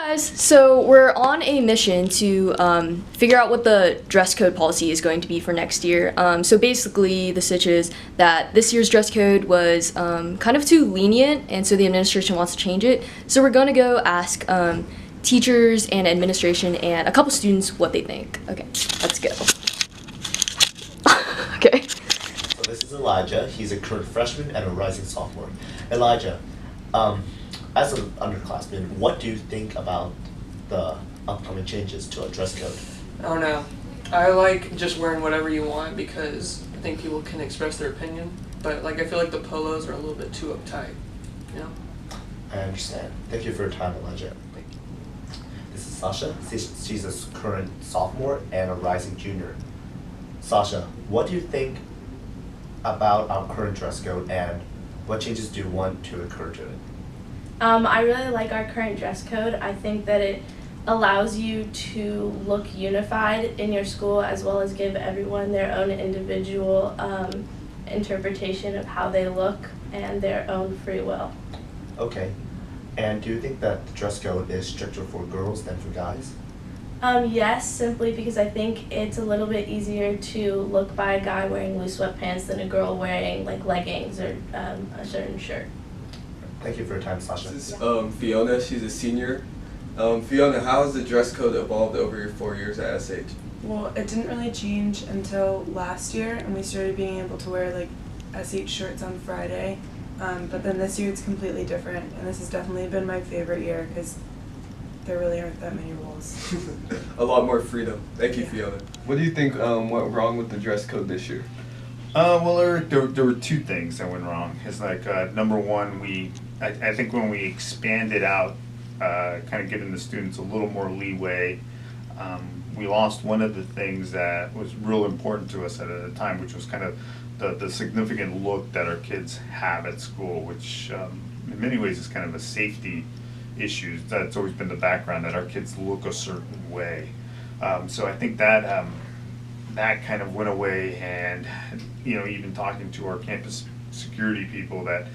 Guys, so we're on a mission to figure out what the dress code policy is going to be for next year. So basically, the sitch is that this year's dress code was kind of too lenient, and so the administration wants to change it. So we're going to go ask teachers and administration and a couple students what they think. Okay, let's go. Okay. So this is Elijah. He's a current freshman and a rising sophomore. Elijah, as an underclassman, what do you think about the upcoming changes to our dress code? I don't know. I like just wearing whatever you want because I think people can express their opinion. But like I feel like the polos are a little bit too uptight. You know? I understand. Thank you for your time, Elijah. This is Sasha. She's a current sophomore and a rising junior. Sasha, what do you think about our current dress code and what changes do you want to occur to it? I really like our current dress code. I think that it allows you to look unified in your school as well as give everyone their own individual interpretation of how they look and their own free will. Okay. And do you think that the dress code is stricter for girls than for guys? Yes, simply because I think it's a little bit easier to look by a guy wearing loose sweatpants than a girl wearing like leggings or a certain shirt. Thank you for your time, Sasha. This is Fiona. She's a senior. Fiona, how has the dress code evolved over your 4 years at SH? Well, it didn't really change until last year, and we started being able to wear like SH shirts on Friday. But then this year it's completely different, and this has definitely been my favorite year because there really aren't that many rules. A lot more freedom. Thank you, Fiona. What do you think went wrong with the dress code this year? Well, there were two things that went wrong. It's like number one, I think when we expanded out, kind of giving the students a little more leeway, we lost one of the things that was real important to us at the time, which was kind of the significant look that our kids have at school, which in many ways is kind of a safety issue. That's always been the background, that our kids look a certain way. So I think that that kind of went away, and even talking to our campus security people, that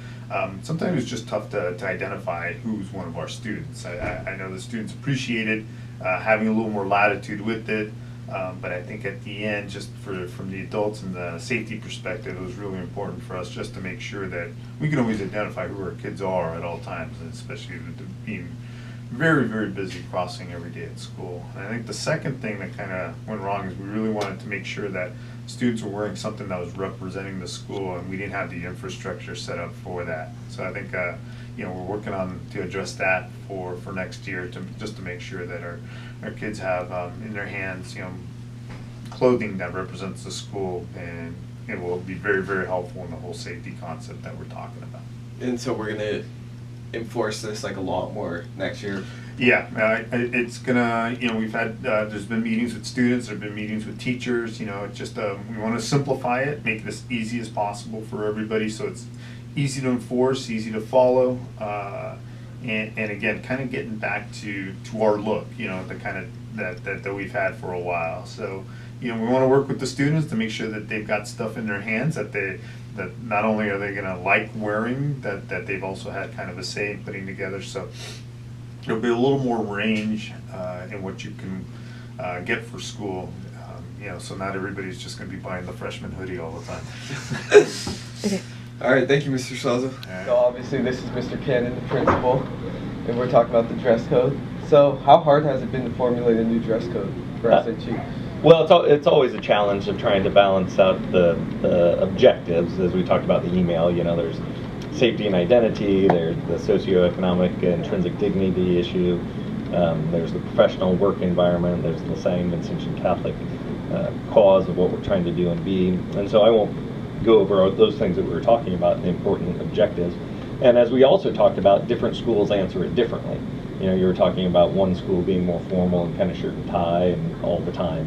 sometimes it's just tough to identify who's one of our students. I know the students appreciated having a little more latitude with it, but I think at the end, just from the adults and the safety perspective, it was really important for us just to make sure that we can always identify who our kids are at all times, and especially with being very, very busy crossing every day at school. And I think the second thing that kind of went wrong is we really wanted to make sure that students were wearing something that was representing the school, and we didn't have the infrastructure set up for that. So I think we're working on to address that for next year, just to make sure that our kids have in their hands clothing that represents the school, and it will be very, very helpful in the whole safety concept that we're talking about. And so we're gonna enforce this like a lot more next year. Yeah, it's gonna, we've had, there's been meetings with students, there've been meetings with teachers, it's just, we wanna simplify it, make it as easy as possible for everybody, so it's easy to enforce, easy to follow, and again, kind of getting back to our look, the kind of that we've had for a while. So, we wanna work with the students to make sure that they've got stuff in their hands that not only are they gonna like wearing, that they've also had kind of a say in putting together. So there'll be a little more range in what you can get for school. So not everybody's just gonna be buying the freshman hoodie all the time. Okay. All right, thank you, Mr. Salza. So obviously this is Mr. Cannon, the principal, and we're talking about the dress code. So how hard has it been to formulate a new dress code for SHE? Well, it's always a challenge of trying to balance out the objectives, as we talked about in the email. There's safety and identity, there's the socioeconomic intrinsic dignity issue, there's the professional work environment, there's the St. Vincentian Catholic cause of what we're trying to do and be. And so I won't go over those things that we were talking about, the important objectives. And as we also talked about, different schools answer it differently. You were talking about one school being more formal and kind of shirt and tie and all the time.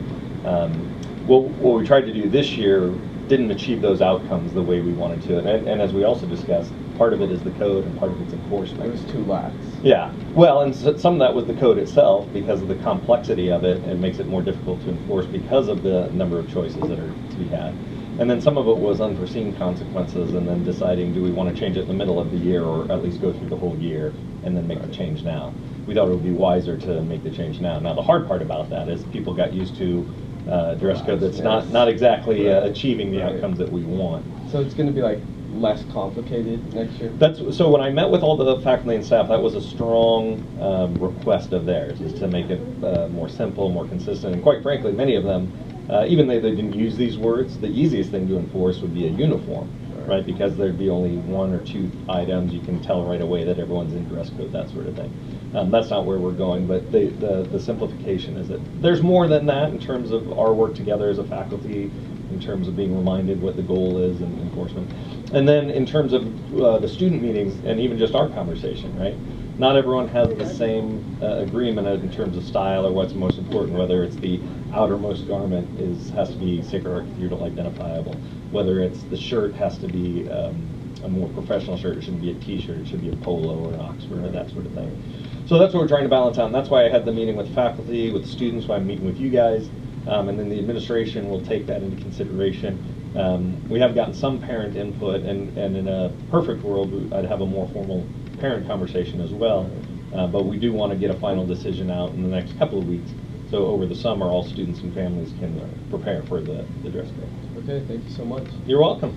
What we tried to do this year didn't achieve those outcomes the way we wanted to. And as we also discussed, part of it is the code and part of it's enforcement. It was too lax. Yeah. Well, and some of that was the code itself, because of the complexity of it. It makes it more difficult to enforce because of the number of choices that are to be had. And then some of it was unforeseen consequences, and then deciding, do we want to change it in the middle of the year, or at least go through the whole year and then make the change now. we thought it would be wiser to make the change now. Now, the hard part about that is people got used to dress code that's not exactly achieving the outcomes that we want. So it's going to be like less complicated next year? So when I met with all the faculty and staff, that was a strong request of theirs, is to make it more simple, more consistent, and quite frankly, many of them, even though they didn't use these words, the easiest thing to enforce would be a uniform, right? Because there'd be only 1 or 2 items, you can tell right away that everyone's in dress code, that sort of thing. That's not where we're going, but the simplification is that there's more than that in terms of our work together as a faculty, in terms of being reminded what the goal is and enforcement. And then in terms of the student meetings and even just our conversation, right? Not everyone has the same agreement in terms of style or what's most important, whether it's the outermost garment has to be sacred or cathedral identifiable, whether it's the shirt has to be a more professional shirt, it shouldn't be a t-shirt, it should be a polo or an Oxford or that sort of thing. So that's what we're trying to balance out, and that's why I had the meeting with faculty, with the students, why I'm meeting with you guys, and then the administration will take that into consideration. We have gotten some parent input, and in a perfect world, I'd have a more formal parent conversation as well, but we do want to get a final decision out in the next couple of weeks, so over the summer, all students and families can prepare for the dress code. Okay, thank you so much. You're welcome.